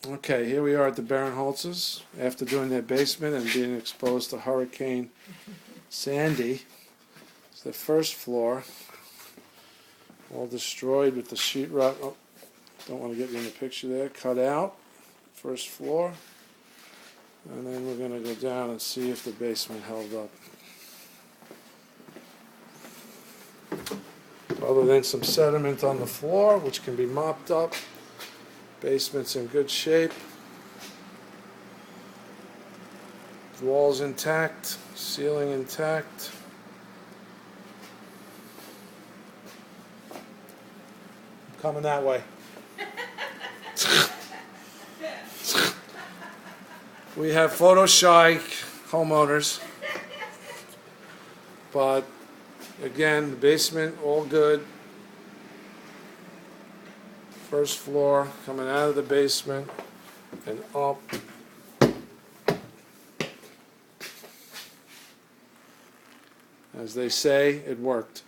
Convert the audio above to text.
Okay, here we are at the Barinholtzes after doing their basement and being exposed to Hurricane Sandy. It's the first floor, all destroyed with the sheetrock. Oh, don't want to get you in the picture there. Cut out, first floor. And then we're going to go down and see if the basement held up. Other than some sediment on the floor, which can be mopped up, basement's in good shape. Walls intact, ceiling intact. I'm coming that way. We have photo-shy homeowners, but again, the basement, all good. First floor, coming out of the basement and up. As they say, it worked.